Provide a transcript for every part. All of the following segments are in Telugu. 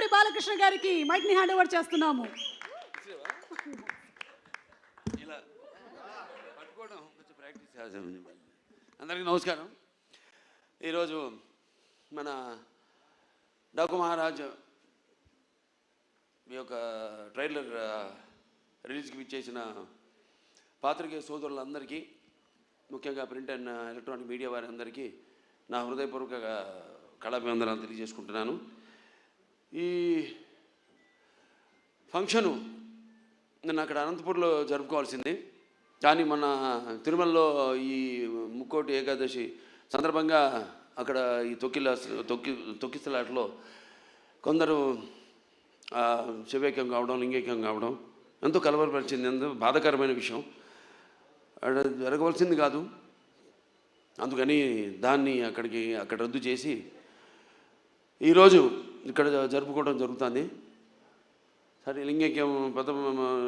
నందమూరి బాలకృష్ణ గారికి మైక్ ని హ్యాండ్ ఓవర్ చేస్తున్నాము. అందరికీ నమస్కారం. ఈరోజు మన డాకు మహారాజ్ మీ యొక్క ట్రైలర్ రిలీజ్కి ఇచ్చేసిన పాత్రికేయ సోదరులందరికీ, ముఖ్యంగా ప్రింట్ అండ్ ఎలక్ట్రానిక్ మీడియా వారి అందరికీ నా హృదయపూర్వక కళాభివందనాలు తెలియజేసుకుంటున్నాను. ఈ ఫంక్షను నేను అక్కడ అనంతపూర్లో జరుపుకోవాల్సింది, కానీ మన తిరుమలలో ఈ ముక్కోటి ఏకాదశి సందర్భంగా అక్కడ ఈ తొక్కిసలాటలో కొందరు శివైక్యం కావడం, లింగైక్యం కావడం ఎంతో కలవరపరిచింది, ఎంతో బాధాకరమైన విషయం. జరగవలసింది కాదు. అందుకని దాన్ని అక్కడ రద్దు చేసి ఈరోజు ఇక్కడ జరుపుకోవడం జరుగుతుంది. సరే, లింగైక్యం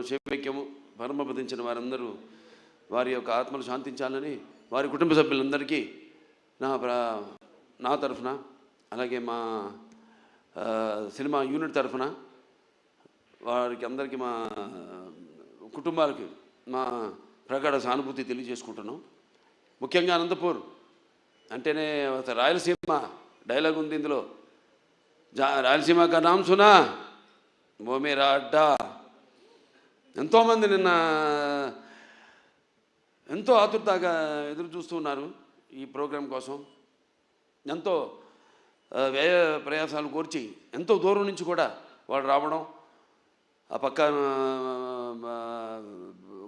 శివైక్యము పరమపదించిన వారందరూ వారి యొక్క ఆత్మలు శాంతించాలని వారి కుటుంబ సభ్యులందరికీ నా తరఫున, అలాగే మా సినిమా యూనిట్ తరఫున వారికి అందరికీ, మా కుటుంబాలకి మా ప్రగాఢ సానుభూతి తెలియజేసుకుంటున్నాం. ముఖ్యంగా అనంతపూర్ అంటేనే రాయలసీమ డైలాగ్ ఉంది ఇందులో, రాయలసీమ కా నామ్ సునా ఓ మేరా అడ్డా. ఎంతోమంది నిన్న ఎంతో ఆతురతగా ఎదురు చూస్తున్నారు ఈ ప్రోగ్రాం కోసం. ఎంతో వ్యయ ప్రయాసాలు కోర్చి ఎంతో దూరం నుంచి కూడా వాళ్ళు రావడం, ఆ పక్క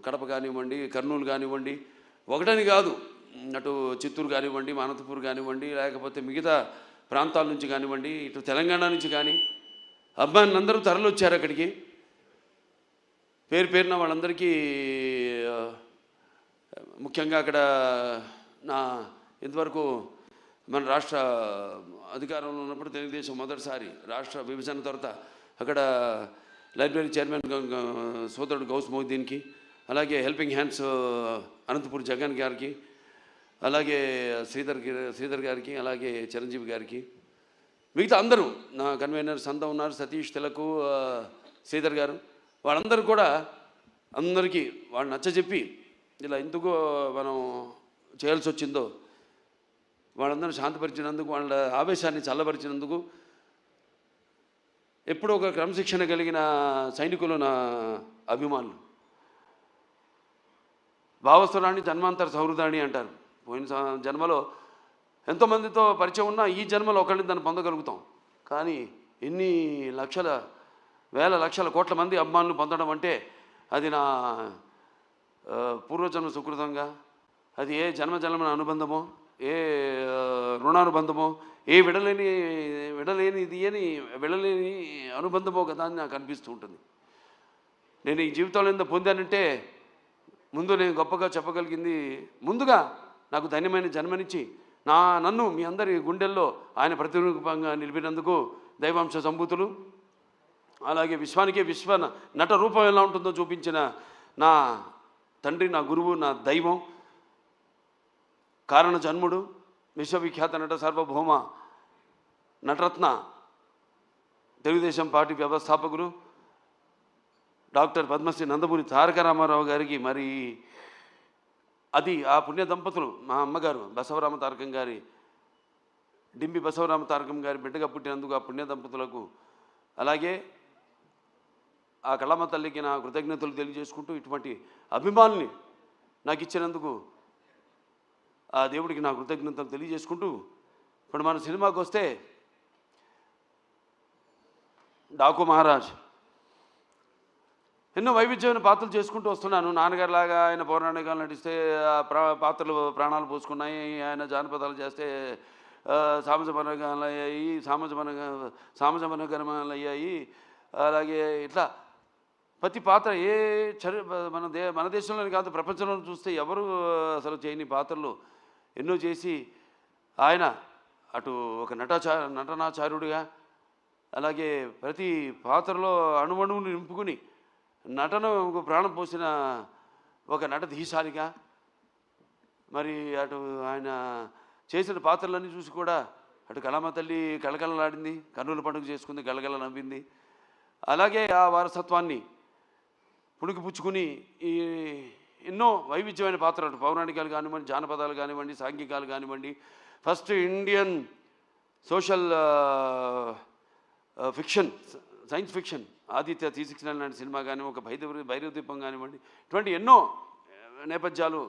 కడప కానివ్వండి, కర్నూలు కానివ్వండి, ఒకటని కాదు, అటు చిత్తూరు కానివ్వండి, అనంతపూర్ కానివ్వండి, లేకపోతే మిగతా ప్రాంతాల నుంచి కానివ్వండి, ఇటు తెలంగాణ నుంచి కానీ అబ్బాయిని అందరూ తరలివచ్చారు అక్కడికి. పేరున వాళ్ళందరికీ, ముఖ్యంగా అక్కడ ఇంతవరకు మన రాష్ట్ర అధికారంలో ఉన్నప్పుడు తెలుగుదేశం మొదటిసారి రాష్ట్ర విభజన తర్వాత అక్కడ లైబ్రరీ చైర్మన్ సోదరుడు గౌస్ మొహిద్దీన్కి, అలాగే హెల్పింగ్ హ్యాండ్స్ అనంతపూర్ జగన్ గారికి, అలాగే శ్రీధర్ గారికి, అలాగే చిరంజీవి గారికి, మిగతా అందరూ నా కన్వీనర్ సంత ఉన్నారు, సతీష్ తిలకు, శ్రీధర్ గారు, వాళ్ళందరూ కూడా అందరికీ వాళ్ళు నచ్చజెప్పి ఇలా ఎందుకు మనం చేయాల్సి వచ్చిందో వాళ్ళందరూ శాంతపరిచినందుకు, వాళ్ళ ఆవేశాన్ని చల్లబరిచినందుకు, ఎప్పుడూ ఒక క్రమశిక్షణ కలిగిన సైనికులు నా అభిమానులు. భావస్వరాన్ని జన్మాంతర సౌహృదాన్ని అంటారు. పోయిన జన్మలో ఎంతోమందితో పరిచయం ఉన్నా ఈ జన్మలో ఒకళ్ళని దాన్ని పొందగలుగుతాం. కానీ ఎన్ని లక్షల, వేల లక్షల కోట్ల మంది అభిమానులు పొందడం అంటే అది నా పూర్వజన్మ సుకృతంగా, అది ఏ జన్మజన్మ అనుబంధమో, ఏ రుణానుబంధమో, ఏ విడలేని అనుబంధమో కదా అని నాకు అనిపిస్తూ ఉంటుంది. నేను ఈ జీవితంలో ఎంత పొందానంటే, ముందు నేను గొప్పగా చెప్పగలిగింది, ముందుగా నాకు ధన్యమైన జన్మనిచ్చి నన్ను మీ అందరి గుండెల్లో ఆయన ప్రతిరూపంగా నిలిపినందుకు దైవాంశ సంభూతులు, అలాగే విశ్వానికే విశ్వ నట రూపం ఎలా ఉంటుందో చూపించిన నా తండ్రి, నా గురువు, నా దైవం, కారణ జన్ముడు, విశ్వవిఖ్యాత నట సార్వభౌమ నటరత్న, తెలుగుదేశం పార్టీ వ్యవస్థాపకులు డాక్టర్ పద్మశ్రీ నందమూరి తారక రామారావు గారికి, మరి అది ఆ పుణ్య దంపతులు, మా అమ్మగారు బసవరామ తారకం గారి, డింబి బసవరామ తారకం గారి బిడ్డగా పుట్టినందుకు ఆ పుణ్య దంపతులకు, అలాగే ఆ కళమ్మ తల్లికి నా కృతజ్ఞతలు తెలియజేసుకుంటూ, ఇటువంటి అభిమానుల్ని నాకు ఇచ్చినందుకు ఆ దేవుడికి నా కృతజ్ఞతలు తెలియజేసుకుంటూ, ఇప్పుడు మన సినిమాకి వస్తే డాకు మహారాజ్ ఎన్నో వైవిధ్యమైన పాత్రలు చేసుకుంటూ వస్తున్నాను. నాన్నగారిలాగా ఆయన పౌరాణికాలు నటిస్తే పాత్రలు ప్రాణాలు పోసుకున్నాయి, ఆయన జానపదాలు చేస్తే సామజమనగరమాలు అయ్యాయి. అలాగే ఇట్లా ప్రతి పాత్ర మన దేశంలోనే కాదు, ప్రపంచంలో చూస్తే ఎవరు అసలు చేయని పాత్రలు ఎన్నో చేసి ఆయన అటు ఒక నటనాచార్యుడిగా, అలాగే ప్రతి పాత్రలో అణువణువుని నింపుకుని నటనకు ప్రాణం పోసిన ఒక నటధీశాలిగా, మరి అటు ఆయన చేసిన పాత్రలన్నీ చూసి కూడా అటు కళామ తల్లి కళకళలాడింది, కన్నుల పండుగ చేసుకుంది, గలగల నవ్వింది. అలాగే ఆ వారసత్వాన్ని పుణికిపుచ్చుకుని ఈ ఎన్నో వైవిధ్యమైన పాత్రలు, పౌరాణికాలు కానివ్వండి, జానపదాలు కానివ్వండి, సాంఘికాలు కానివ్వండి, first Indian social fiction, science fiction Aditya 369 లాంటి సినిమా కానీ, ఒక భైరవ దీపం కానివ్వండి, ఇటువంటి ఎన్నో నేపథ్యాలు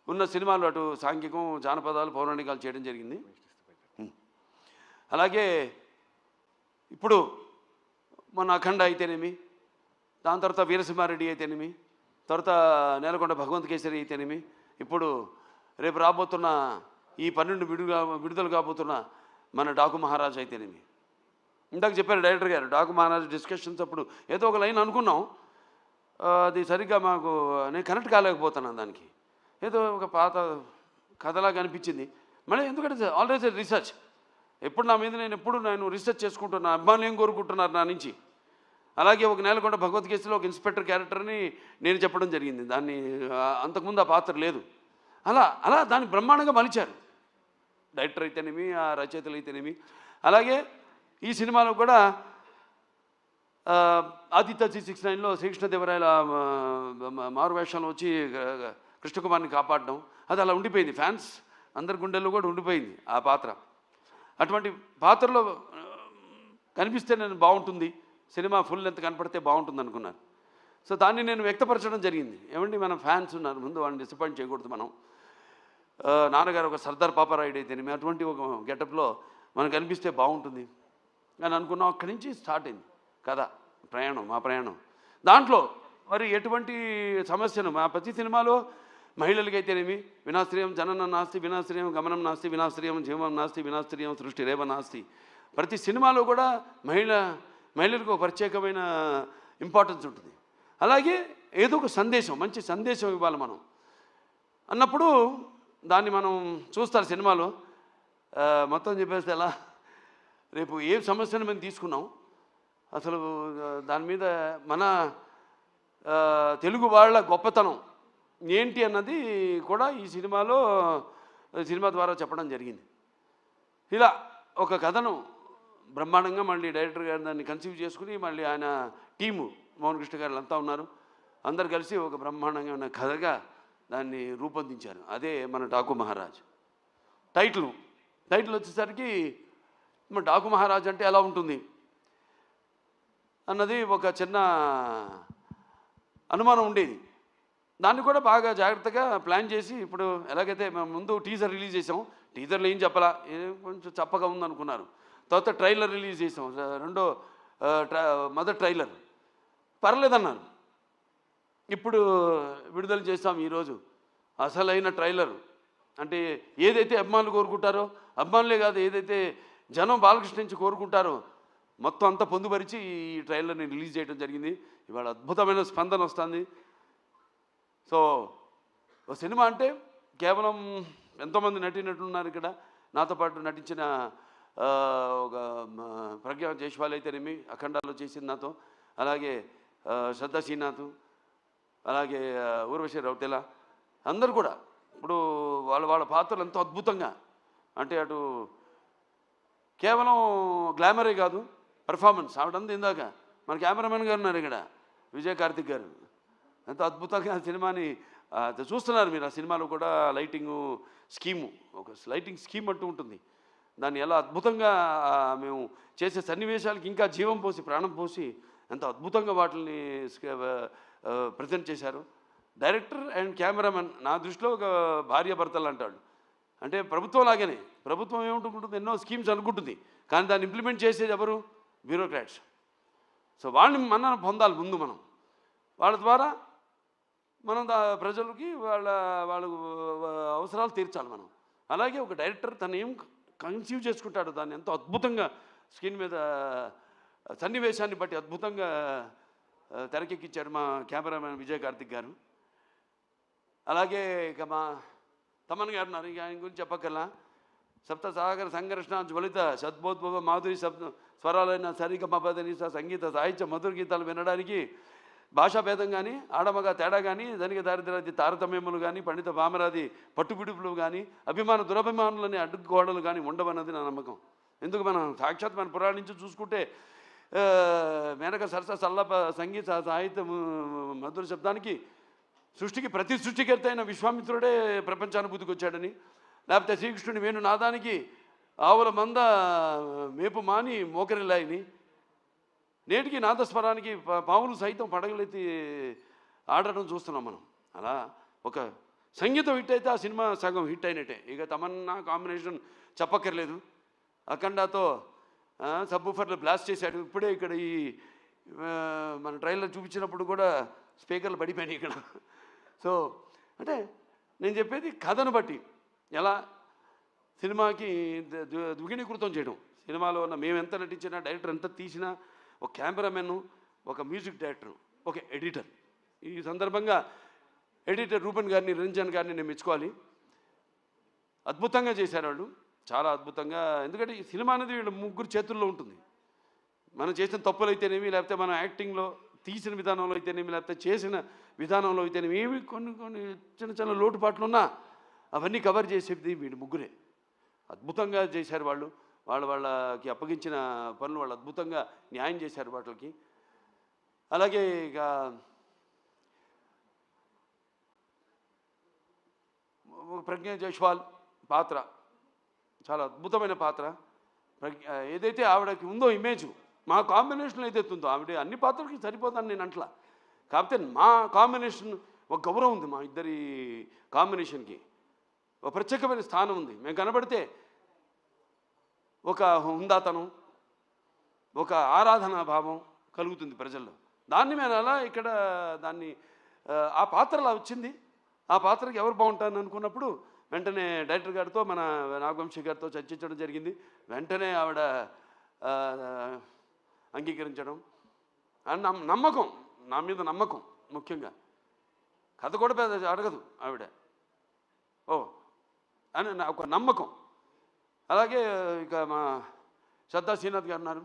ఉన్న సినిమాలు, అటు సాంఘికం, జానపదాలు, పౌరాణికాలు చేయడం జరిగింది. అలాగే ఇప్పుడు మన అఖండ అయితేనేమి, దాని తర్వాత వీరసింహారెడ్డి అయితేనేమి, తర్వాత నేలకొండ భగవంత్ కేసరి అయితేనేమి, ఇప్పుడు రేపు రాబోతున్న ఈ 12 విడుదల కాబోతున్న మన డాకు మహారాజ్ అయితేనేమి. ఇందాక చెప్పారు డైరెక్టర్ గారు, డాకు మహారాజ్ డిస్కషన్స్ అప్పుడు ఏదో ఒక లైన్ అనుకున్నాం, అది సరిగ్గా మాకు నేను కనెక్ట్ కాలేకపోతున్నాను. దానికి ఏదో ఒక పాత కథలాగా అనిపించింది. మళ్ళీ ఎందుకంటే ఆల్వేస్ రీసెర్చ్, ఎప్పుడు నా మీద నేను రీసెర్చ్ చేసుకుంటున్నా, అభిమానులు ఏం కోరుకుంటున్నారు నా నుంచి. అలాగే ఒక నేలకొండ భగవత్ కేసులో ఒక ఇన్స్పెక్టర్ క్యారెక్టర్ని నేను చెప్పడం జరిగింది. దాన్ని అంతకుముందు ఆ పాత్ర లేదు. అలా దాన్ని బ్రహ్మాండంగా మలిచారు డైరెక్టర్ అయితేనేమి, ఆ రచయితలు అయితేనేమి. అలాగే ఈ సినిమాలో కూడా ఆదిత్య 369లో శ్రీకృష్ణదేవరాయల మారువేషంలో వచ్చి కృష్ణకుమార్ని కాపాడడం, అది అలా ఉండిపోయింది. ఫ్యాన్స్ అందరి గుండెల్లో కూడా ఉండిపోయింది ఆ పాత్ర. అటువంటి పాత్రలో కనిపిస్తే నేను బాగుంటుంది, సినిమా ఫుల్ లెంత్ కనపడితే బాగుంటుంది అనుకున్నాను. సో దాన్ని నేను వ్యక్తపరచడం జరిగింది. ఏమండి, మన ఫ్యాన్స్ ఉన్నారు, ముందు వాళ్ళని డిసప్పాయింట్ చేయకూడదు మనం. నాన్నగారు ఒక సర్దార్ పాపారాయుడు అయితేనేమి, అటువంటి ఒక గెటప్లో మనకు కనిపిస్తే బాగుంటుంది అని అనుకున్నాం. అక్కడి నుంచి స్టార్ట్ అయింది కథ, మా ప్రయాణం. దాంట్లో మరి ఎటువంటి సమస్యను మా ప్రతి సినిమాలో మహిళలకైతేనేమి, వినాశ్రయం జననం నాస్తి, వినాశ్రయం గమనం నాస్తి, వినాశ్రయం జీవం నాస్తి, వినాశ్రయం సృష్టి రేవ నాస్తి. ప్రతి సినిమాలో కూడా మహిళలకు ఒక ప్రత్యేకమైన ఇంపార్టెన్స్ ఉంటుంది. అలాగే ఏదో ఒక సందేశం, మంచి సందేశం ఇవ్వాలి మనం అన్నప్పుడు దాన్ని మనం చూస్తారు సినిమాలో. మొత్తం చెప్పేస్తే ఎలా, రేపు ఏ సమస్యను మేము తీసుకున్నాం, అసలు దాని మీద మన తెలుగు వాళ్ళ గొప్పతనం ఏంటి అన్నది కూడా ఈ సినిమా ద్వారా చెప్పడం జరిగింది. ఇలా ఒక కథను బ్రహ్మాండంగా మళ్ళీ డైరెక్టర్ గారు దాన్ని కన్సీవ్ చేసుకుని, మళ్ళీ ఆయన టీము మోహన్ కృష్ణ గారు అంతా ఉన్నారు, అందరు కలిసి ఒక బ్రహ్మాండంగా ఉన్న కథగా దాన్ని రూపొందించారు. అదే మన డాకు మహారాజ్. టైటిల్ వచ్చేసరికి మన డాకు మహారాజ్ అంటే ఎలా ఉంటుంది అన్నది ఒక చిన్న అనుమానం ఉండేది. దాన్ని కూడా బాగా జాగ్రత్తగా ప్లాన్ చేసి, ఇప్పుడు ఎలాగైతే మేము ముందు టీజర్ రిలీజ్ చేసాం, టీజర్లో ఏం చెప్పాలా, కొంచెం చప్పగా ఉందనుకున్నారు. తర్వాత ట్రైలర్ రిలీజ్ చేసాం, మొదటి ట్రైలర్ పర్లేదన్నారు. ఇప్పుడు విడుదల చేస్తాం ఈరోజు అసలైన ట్రైలర్. అంటే ఏదైతే అభిమానులు కోరుకుంటారో, అభిమానులే కాదు, ఏదైతే జనం బాలకృష్ణ నుంచి కోరుకుంటారో మొత్తం అంతా పొందుపరిచి ఈ ట్రైలర్ని రిలీజ్ చేయడం జరిగింది. ఇవాళ అద్భుతమైన స్పందన వస్తుంది. సో ఒక సినిమా అంటే కేవలం ఎంతోమంది నటీనటులున్నారు ఇక్కడ. నాతో పాటు నటించిన ఒక ప్రజ్ఞా జైస్వాల్ అయితేనేమి, అఖండాలో చేసింది నాతో, అలాగే శ్రద్ధా శ్రీనాథ్, అలాగే ఊర్వశి రౌతెల, అందరు కూడా ఇప్పుడు వాళ్ళ పాత్రలు ఎంతో అద్భుతంగా, అంటే అటు కేవలం గ్లామరే కాదు, పర్ఫార్మెన్స్. ఆవిడంతా ఇందాక మన కెమెరామెన్ గారు ఉన్నారు ఇక్కడ, విజయ్ కార్తిక్ గారు, ఎంతో అద్భుతంగా సినిమాని చూస్తున్నారు మీరు. ఆ సినిమాలో కూడా లైటింగు స్కీము, ఒక లైటింగ్ స్కీమ్ అంటూ ఉంటుంది. దాన్ని ఎలా అద్భుతంగా మేము చేసే సన్నివేశాలకి ఇంకా జీవం పోసి, ప్రాణం పోసి ఎంతో అద్భుతంగా వాటిని ప్రజెంట్ చేశారు. డైరెక్టర్ అండ్ కెమెరామెన్ నా దృష్టిలో ఒక భార్యాభర్తలు అంటాడు. అంటే ప్రభుత్వం లాగానే, ప్రభుత్వం ఏముంటుంది, ఎన్నో స్కీమ్స్ అనుకుంటుంది, కానీ దాన్ని ఇంప్లిమెంట్ చేసేది ఎవరు? బ్యూరోక్రాట్స్. సో వాళ్ళని మనం పొందాలి ముందు, మనం వాళ్ళ ద్వారా మనం ప్రజలకి వాళ్ళ అవసరాలు తీర్చాలి మనం. అలాగే ఒక డైరెక్టర్ తను ఏం కన్సీవ్ చేసుకుంటాడు, దాన్ని ఎంతో అద్భుతంగా స్క్రీన్ మీద సన్నివేశాన్ని బట్టి అద్భుతంగా తెరకెక్కించాడు మా కెమెరామెన్ విజయ్ కార్తిక్ గారు. అలాగే ఇక మా తమన్ గారు ఉన్నారు, ఇక ఆయన గురించి చెప్పక్కర్లా. సప్త సాగర సంఘర్షణ జ్వలిత సద్బోద్భవ మాధురి స్వరాలైన సరిగమ పదని సంగీత సాహిత్య మధుర గీతాలు వినడానికి భాషా భేదం కానీ, ఆడమగ తేడా కానీ, ధనిక దారిద్ర్యాది తారతమ్యములు కానీ, పండిత పామరాది పట్టుబిడుపులు కానీ, అభిమాన దురభిమానులని అడ్డుగోడలు కానీ ఉండవన్నది నా నమ్మకం. ఎందుకు మనం సాక్షాత్ మన పురాణం నుంచి చూసుకుంటే మేనక సరస సల్లప సంగీత సాహిత్యం మధుర శబ్దానికి సృష్టికి ప్రతి సృష్టికర్త అయిన విశ్వామిత్రుడే ప్రపంచానుభూతికి వచ్చాడని, లేకపోతే శ్రీకృష్ణుని వేణునాదానికి ఆవుల మంద మేపు మాని మోకరిల్లాయని, నేటికి నాదస్వరానికి పావులు సైతం పడగలెత్తి ఆడడం చూస్తున్నాం మనం. అలా ఒక సంగీతం హిట్ అయితే ఆ సినిమా సగం హిట్ అయినట్టే. ఇక తమన్నా కాంబినేషన్ చెప్పక్కర్లేదు. అఖండాతో సబ్బూఫర్లు బ్లాస్ట్ చేశాడు. ఇప్పుడే ఇక్కడ ఈ మన ట్రైలర్ చూపించినప్పుడు కూడా స్పీకర్లు పడిపోయినాయి ఇక్కడ. సో అంటే నేను చెప్పేది కథను బట్టి ఎలా సినిమాకి ద్విగుణీకృతం చేయడం. సినిమాలో ఉన్న మేము ఎంత నటించినా, డైరెక్టర్ ఎంత తీసినా, ఒక కెమెరామెన్, ఒక మ్యూజిక్ డైరెక్టర్, ఒక ఎడిటర్. ఈ సందర్భంగా ఎడిటర్ రూపన్ గారిని, రంజన్ గారిని నేను మెచ్చుకోవాలి. అద్భుతంగా చేశారు వాళ్ళు, చాలా అద్భుతంగా. ఎందుకంటే ఈ సినిమా అనేది వీళ్ళ ముగ్గురు చేతుల్లో ఉంటుంది. మనం చేసిన తప్పులు అయితేనేమి, లేకపోతే మనం యాక్టింగ్లో తీసిన విధానంలో అయితేనేమి, లేకపోతే చేసిన విధానంలో అయితేనేమి, ఏమి కొన్ని కొన్ని చిన్న చిన్న లోటుపాట్లు ఉన్నా అవన్నీ కవర్ చేసేది వీళ్ళు ముగ్గురే. అద్భుతంగా చేశారు వాళ్ళు. వాళ్ళకి అప్పగించిన పనులు వాళ్ళు అద్భుతంగా న్యాయం చేశారు వాటికి. అలాగే ఇక ప్రజ్ఞ జైస్వాల్ పాత్ర చాలా అద్భుతమైన పాత్ర. ఏదైతే ఆవిడకి ఉందో ఇమేజ్, మా కాంబినేషన్ ఏదైతే ఉందో, ఆవిడ అన్ని పాత్రలకి సరిపోతాను నేను అంటలా. కాకపోతే మా కాంబినేషన్ ఒక గౌరవం ఉంది, మా ఇద్దరి కాంబినేషన్కి ఒక ప్రత్యేకమైన స్థానం ఉంది. మేము కనబడితే ఒక హుందాతనం, ఒక ఆరాధనా భావం కలుగుతుంది ప్రజల్లో. దాన్ని మేము అలా ఇక్కడ దాన్ని ఆ పాత్ర అలా వచ్చింది. ఆ పాత్రకి ఎవరు బాగుంటారని అనుకున్నప్పుడు వెంటనే డైరెక్టర్ గారితో, మన నాగవంశీ గారితో చర్చించడం జరిగింది. వెంటనే ఆవిడ అంగీకరించడం, నమ్మకం, నా మీద నమ్మకం. ముఖ్యంగా కథ కూడా పెద్ద అడగదు ఆవిడ, ఓ అని ఒక నమ్మకం. అలాగే ఇక మా శ్రద్ధా శ్రీనాథ్ గారు ఉన్నారు.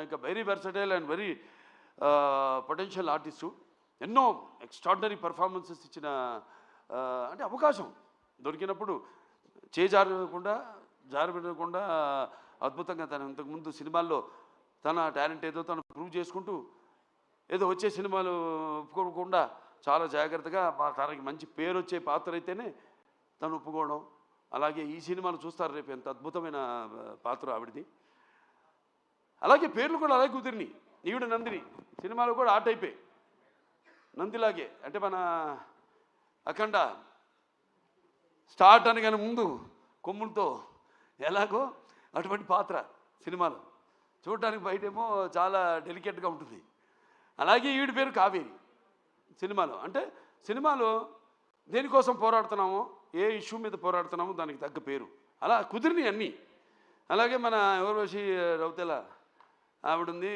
ఇక very versatile and very potential artist. ఎన్నో ఎక్స్ట్రాడినరీ పర్ఫార్మెన్సెస్ ఇచ్చిన, అంటే అవకాశం దొరికినప్పుడు జారబెట్టకుండా అద్భుతంగా తను ఇంతకుముందు సినిమాల్లో తన టాలెంట్ ఏదో తను ప్రూవ్ చేసుకుంటూ, ఏదో వచ్చే సినిమాలు ఒప్పుకోకుండా చాలా జాగ్రత్తగా తనకి మంచి పేరు వచ్చే పాత్ర అయితేనే తను ఒప్పుకోవడం. అలాగే ఈ సినిమాలు చూస్తారు రేపు, ఎంత అద్భుతమైన పాత్ర ఆవిడది. అలాగే పేర్లు కూడా అలాగే కుదిరినాయి. ఈవిడ నందిని సినిమాలో కూడా ఆ టైపే, నందిలాగే. అంటే మన అఖండ స్టార్ట్ అనగానే ముందు కొమ్ములతో ఎలాగో అటువంటి పాత్ర సినిమాలో చూడటానికి బయటేమో చాలా డెలికేట్గా ఉంటుంది. అలాగే ఈవిడ పేరు కావేరి సినిమాలో. అంటే సినిమాలో దేనికోసం పోరాడుతున్నామో, ఏ ఇష్యూ మీద పోరాడుతున్నామో దానికి తగ్గ పేరు అలా కుదిరినాయి అన్నీ. అలాగే మన ఊర్వశి రౌతెల ఆవిడుంది.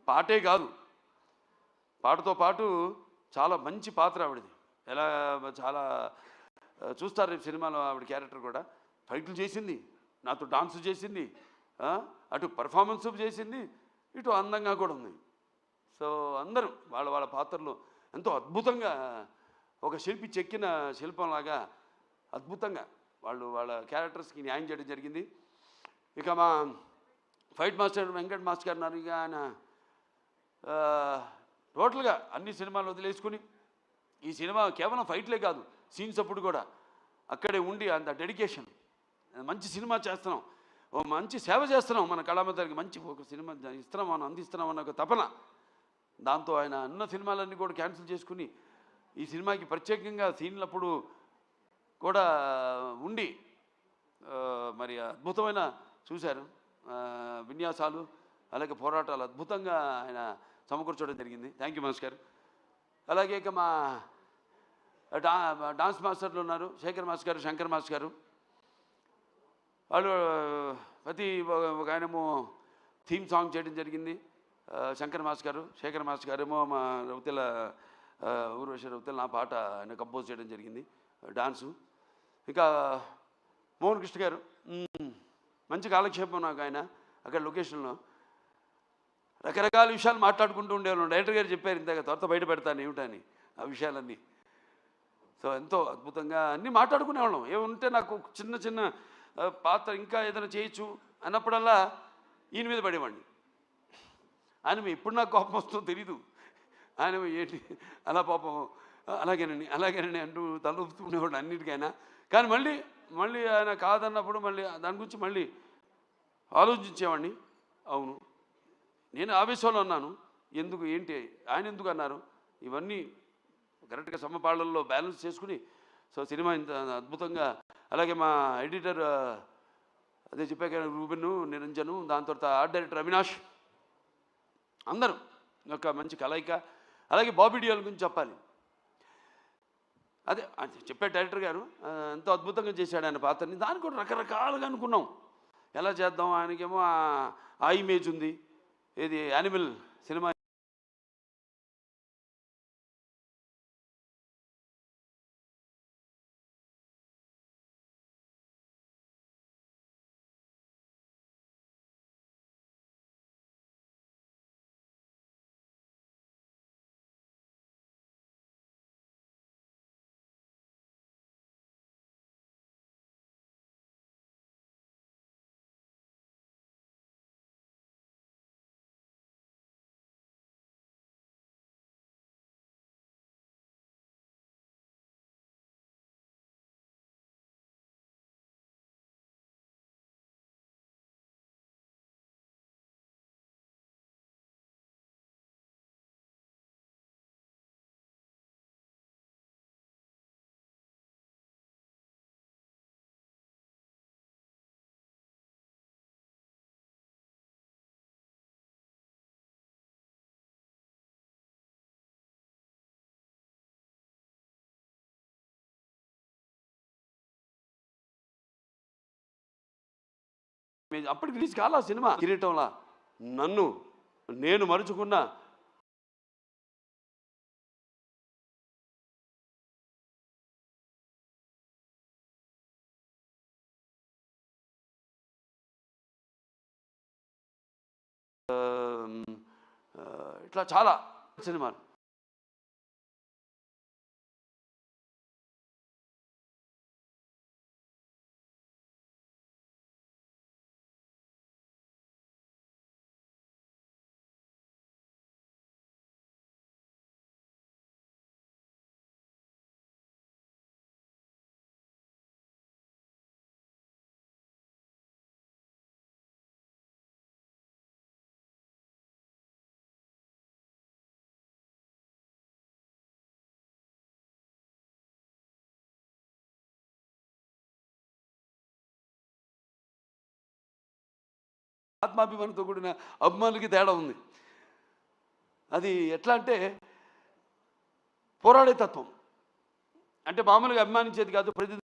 పాటే కాదు, పాటతో పాటు చాలా మంచి పాత్ర ఆవిడది. ఎలా చాలా చూస్తారు రేపు సినిమాలో ఆవిడ క్యారెక్టర్ కూడా. ఫైట్లు చేసింది, నాతో డాన్స్ చేసింది, అటు పర్ఫార్మెన్స్ చేసింది, ఇటు అందంగా కూడా ఉంది. సో అందరూ వాళ్ళ పాత్రలు ఎంతో అద్భుతంగా, ఒక శిల్పి చెక్కిన శిల్పంలాగా అద్భుతంగా వాళ్ళ క్యారెక్టర్స్కి న్యాయం చేయడం జరిగింది. ఇక మా ఫైట్ మాస్టర్ వెంకట్ మాస్టర్ గారు ఉన్నారు. ఇక ఆయన టోటల్గా అన్ని సినిమాలు వదిలేసుకుని ఈ సినిమా కేవలం ఫైట్లే కాదు, సీన్స్ అప్పుడు కూడా అక్కడే ఉండి అంత డెడికేషన్, మంచి సినిమా చేస్తున్నాం, ఓ మంచి సేవ చేస్తున్నాం, మన కళామందరికి మంచి ఒక సినిమా ఇస్తున్నాం, మనం అందిస్తున్నాం అన్న ఒక తపన. దాంతో ఆయన అన్న సినిమాలన్నీ కూడా క్యాన్సిల్ చేసుకుని ఈ సినిమాకి ప్రత్యేకంగా సీన్లప్పుడు కూడా ఉండి మరి అద్భుతమైన చూశారు విన్యాసాలు, అలాగే పోరాటాలు అద్భుతంగా ఆయన సమకూర్చడం జరిగింది. థ్యాంక్ యూ మనోజ్ గారు. అలాగే ఇక మా డాన్స్ మాస్టర్లు ఉన్నారు, శేఖర్ మాస్టర్ గారు, శంకర్ మాస్టర్ గారు. వాళ్ళు ప్రతి ఒక ఆయనేమో థీమ్ సాంగ్ చేయడం జరిగింది, శంకర్ మాస్టర్ గారు. శేఖర్ మాస్టర్ గారేమో మా రౌతెల ఊర్వశి రౌతెల నా పాట ఆయన కంపోజ్ చేయడం జరిగింది, డాన్సు. ఇక మోహన్ కృష్ణ గారు మంచి కాలక్షేపం నాకు ఆయన అక్కడ లొకేషన్లో. రకరకాల విషయాలు మాట్లాడుకుంటూ ఉండేవాళ్ళం. డైరెక్టర్ గారు చెప్పారు ఇందాక, త్వరత బయట పెడతాను ఏమిటని ఆ విషయాలన్నీ. సో ఎంతో అద్భుతంగా అన్నీ మాట్లాడుకునేవాళ్ళం. ఏముంటే నాకు చిన్న చిన్న పాత్ర ఇంకా ఏదైనా చేయొచ్చు అన్నప్పుడల్లా ఈయన మీద పడేవాడిని. ఆయన ఇప్పుడు నాకు కోపం వస్తుందో తెలీదు. ఆయన ఏంటి అలా పాపం అలాగేనండి అంటూ తలూపుతుండేవాడు అన్నిటికైనా. కానీ మళ్ళీ ఆయన కాదన్నప్పుడు మళ్ళీ దాని గురించి మళ్ళీ ఆలోచించేవాడిని. అవును, నేను ఆవేశంలో ఉన్నాను, ఎందుకు ఏంటి ఆయన ఎందుకు అన్నారు, ఇవన్నీ కరెక్ట్గా సమపాళ్ళల్లో బ్యాలెన్స్ చేసుకుని సో సినిమా ఇంత అద్భుతంగా. అలాగే మా ఎడిటర్ అదే చెప్పాక రూబెన్, నిరంజను, దాని తర్వాత ఆర్ట్ డైరెక్టర్ అవినాష్, అందరూ ఒక మంచి కలయిక. అలాగే బాబీ డియోల్ గురించి చెప్పాలి. అదే చెప్పే డైరెక్టర్ గారు ఎంతో అద్భుతంగా చేశాడు ఆయన పాత్రని. దాన్ని కూడా రకరకాలుగా అనుకున్నాం ఎలా చేద్దాం. ఆయనకేమో ఆ ఇమేజ్ ఉంది, ఏది యానిమల్ సినిమా అప్పటికి రిలీజ్ కాలా సినిమా. కిరీటంలా నేను మరుచుకున్న ఇట్లా చాలా సినిమాలు. ఆత్మాభిమానంతో కూడిన అభిమానులకి తేడా ఉంది. అది ఎట్లా అంటే పోరాడే తత్వం. అంటే మామూలుగా అభిమానించేది కాదు, ప్రతి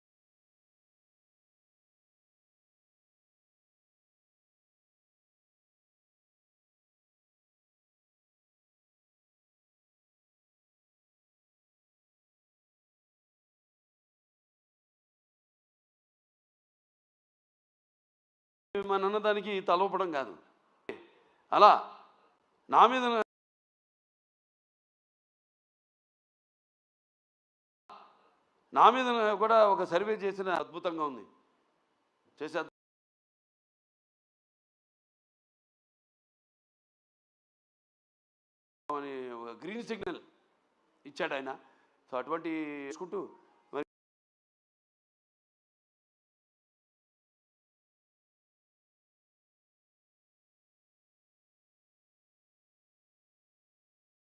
మన అన్నదానికి తలవపడం కాదు. అలా నా మీద కూడా ఒక సర్వే చేసిన అద్భుతంగా ఉంది. చేసే అని ఒక గ్రీన్ సిగ్నల్ ఇచ్చాడు ఆయన. సో అటువంటి చూసుకుంటూ మరి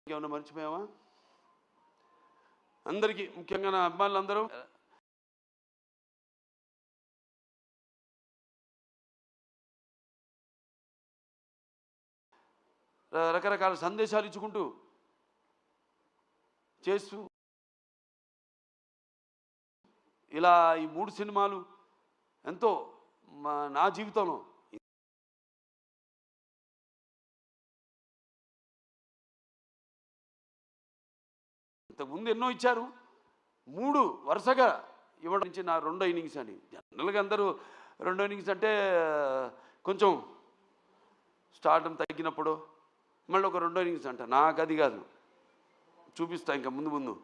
ఏమన్నా మర్చిపోయావా? అందరికీ ముఖ్యంగా నా అభిమానులందరూ రకరకాల సందేశాలు ఇచ్చుకుంటూ చేస్తూ ఇలా ఈ 3 సినిమాలు ఎంతో నా జీవితంలో ఇంతకుముందు ఎన్నో ఇచ్చారు, 3 వరుసగా ఇవ్వడం నుంచి నా రెండో ఇన్నింగ్స్ అని. జనరల్గా అందరూ రెండో ఇన్నింగ్స్ అంటే కొంచెం స్టార్డం తగ్గినప్పుడు మళ్ళీ ఒక రెండో ఇన్నింగ్స్ అంట. నాకు అది కాదు, చూపిస్తా ఇంకా ముందు ముందు.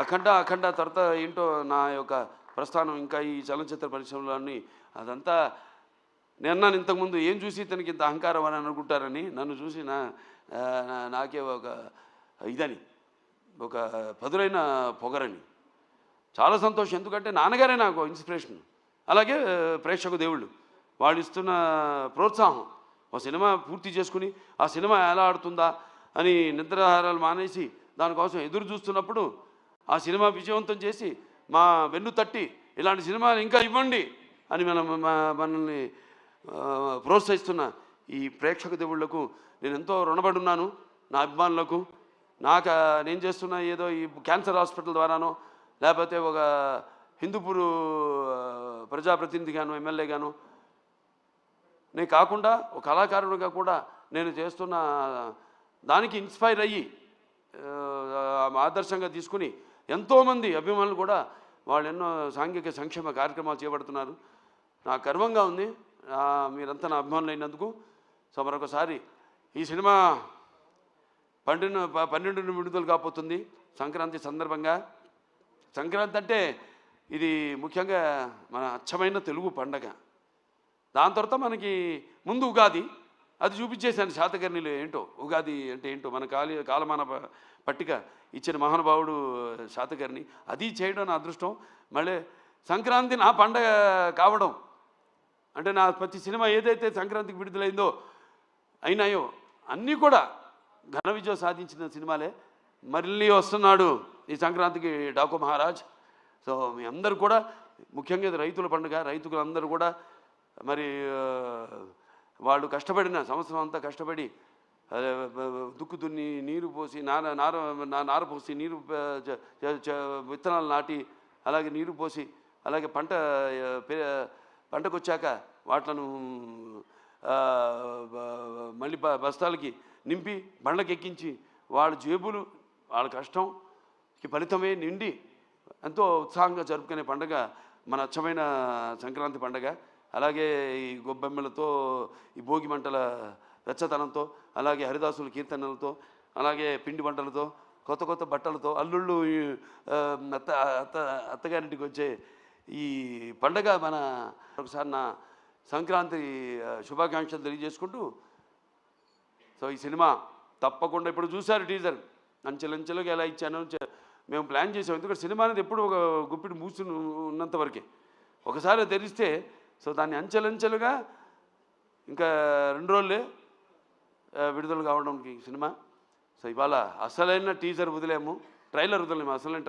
అఖండ తర్వాత ఏంటో నా యొక్క ప్రస్థానం ఇంకా ఈ చలనచిత్ర పరిశ్రమలోని అదంతా. నేను ఇంతకుముందు ఏం చూసి ఇతనికి ఇంత అహంకారం అని అనుకుంటారని, నన్ను చూసి నాకే ఒక ఇదని, ఒక పదులైన పొగరని. చాలా సంతోషం, ఎందుకంటే నాన్నగారే నాకు ఇన్స్పిరేషన్. అలాగే ప్రేక్షక దేవుళ్ళు వాళ్ళు ఇస్తున్న ప్రోత్సాహం. ఒక సినిమా పూర్తి చేసుకుని ఆ సినిమా ఎలా ఆడుతుందా అని నిద్రాహారాలు మానేసి దానికోసం ఎదురు చూస్తున్నప్పుడు ఆ సినిమా విజయవంతం చేసి మా వెన్ను తట్టి ఇలాంటి సినిమాలు ఇంకా ఇవ్వండి అని మనల్ని ప్రోత్సహిస్తున్న ఈ ప్రేక్షక దేవుళ్లకు నేను ఎంతో రుణపడి ఉన్నాను. నా అభిమానులకు, నేను చేస్తున్న ఏదో ఈ క్యాన్సర్ హాస్పిటల్ ద్వారానో లేకపోతే ఒక హిందూపూర్ ప్రజాప్రతినిధిగాను ఎమ్మెల్యేగాను నేను కాకుండా ఒక కళాకారుడిగా కూడా నేను చేస్తున్న దానికి ఇన్స్పైర్ అయ్యి ఆదర్శంగా తీసుకుని ఎంతోమంది అభిమానులు కూడా వాళ్ళు ఎన్నో సాంఘిక సంక్షేమ కార్యక్రమాలు చేపడుతున్నారు. నాకు గర్వంగా ఉంది మీరంతా నా అభిమానులు అయినందుకు. సో మరొకసారి ఈ సినిమా 12 విడుదల కాబోతుంది సంక్రాంతి సందర్భంగా. సంక్రాంతి అంటే ఇది ముఖ్యంగా మన అచ్చమైన తెలుగు పండగ. దాని తర్వాత మనకి ముందు ఉగాది, అది చూపించేశాను శాతకర్ణిలో ఏంటో ఉగాది అంటే ఏంటో మన కాలమాన పట్టిక ఇచ్చిన మహానుభావుడు శాతకర్ణి. అది చేయడం నా అదృష్టం. మళ్ళీ సంక్రాంతి నా పండగ కావడం అంటే నా ప్రతి సినిమా ఏదైతే సంక్రాంతికి విడుదలైందో అయినాయో అన్నీ కూడా ఘన విజయం సాధించిన సినిమాలే. మళ్ళీ వస్తున్నాడు ఈ సంక్రాంతికి డాకు మహారాజ్. సో మీ అందరూ కూడా, ముఖ్యంగా ఇది రైతుల పండుగ, రైతులందరూ కూడా మరి వాళ్ళు కష్టపడిన సంవత్సరం అంతా కష్టపడి దుక్కు దున్ని నీరు పోసి నార పోసి నీరు విత్తనాలు నాటి అలాగే నీరు పోసి అలాగే పంటకు వచ్చాక వాటిలను మళ్ళీ బస్తాలకి నింపి బండ్లకి ఎక్కించి వాళ్ళ జేబులు వాళ్ళ కష్టంకి ఫలితమే నిండి ఎంతో ఉత్సాహంగా జరుపుకునే పండుగ మన అచ్చమైన సంక్రాంతి పండుగ. అలాగే ఈ గొబ్బెమ్మలతో, ఈ భోగి మంటల వెచ్చతనంతో, అలాగే హరిదాసుల కీర్తనలతో, అలాగే పిండి వంటలతో, కొత్త కొత్త బట్టలతో, అల్లుళ్ళు అత్తగారింటికి వచ్చే ఈ పండగ మన ఒకసారి నా సంక్రాంతి శుభాకాంక్షలు తెలియజేసుకుంటూ, సో ఈ సినిమా తప్పకుండా ఇప్పుడు చూశారు టీజర్, అంచెలంచెలుగా ఎలా ఇచ్చాను మేము ప్లాన్ చేసాం. ఎందుకంటే సినిమా అనేది ఎప్పుడు ఒక గుప్పిడి మూసి ఉన్నంత వరకే, ఒకసారి తెరిస్తే సో దాన్ని అంచెలంచెలుగా ఇంకా 2 రోజులే విడుదల కావడానికి సినిమా. సో ఇవాళ అసలైన టీజర్ వదిలేము, ట్రైలర్ వదిలేము, అసలైన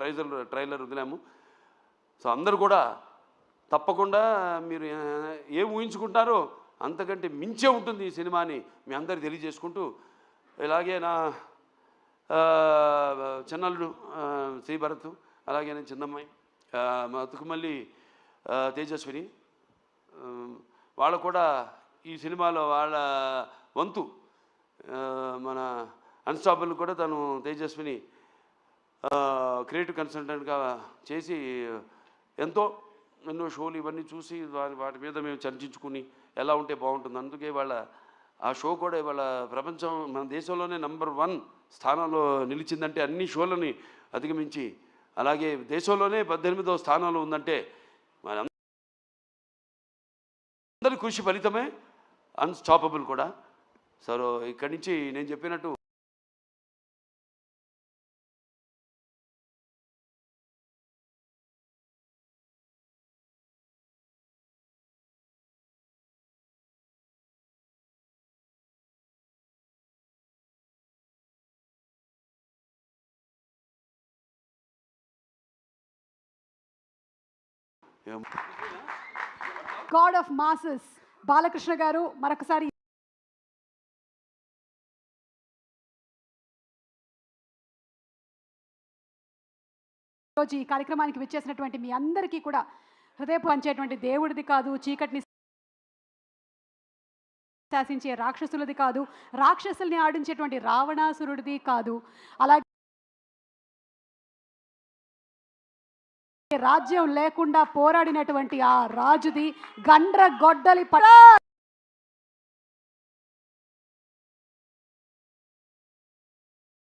ట్రైలర్ వదిలేము. సో అందరూ కూడా తప్పకుండా మీరు ఏం ఊహించుకుంటారో అంతకంటే మించే ఉంటుంది ఈ సినిమాని మీ అందరికి తెలియజేసుకుంటూ, ఇలాగే నా చిన్నల్లుడు శ్రీభరత్, అలాగే నేను చిన్నమ్మాయి మా తుకుమల్లి తేజస్విని, వాళ్ళు కూడా ఈ సినిమాలో వాళ్ళ వంతు మన అన్స్టాపబుల్ కూడా తను తేజస్విని క్రియేటివ్ కన్సల్టెంట్గా చేసి ఎన్నో షోలు ఇవన్నీ చూసి వాటి మీద మేము చర్చించుకుని ఎలా ఉంటే బాగుంటుంది. అందుకే వాళ్ళ ఆ షో కూడా ఇవాళ ప్రపంచం మన దేశంలోనే నంబర్ 1 స్థానంలో నిలిచిందంటే అన్ని షోలని అధిగమించి, అలాగే దేశంలోనే 18వ స్థానంలో ఉందంటే మన అందరి కృషి ఫలితమే అన్స్టాపబుల్ కూడా. సో ఇక్కడి నుంచి నేను చెప్పినట్టు గాడ్ ఆఫ్ మాసెస్ బాలకృష్ణ గారు మరొకసారి రోజు ఈ కార్యక్రమానికి విచ్చేసినటువంటి మీ అందరికీ కూడా హృదయపు పంచేటువంటి దేవుడిది కాదు, చీకటిని శాసించే రాక్షసులది కాదు, రాక్షసుల్ని ఆడించేటువంటి రావణాసురుడిది కాదు, అలాగే రాజ్యం లేకుండా పోరాడినటువంటి ఆ రాజుది గండ్ర గొడ్డలి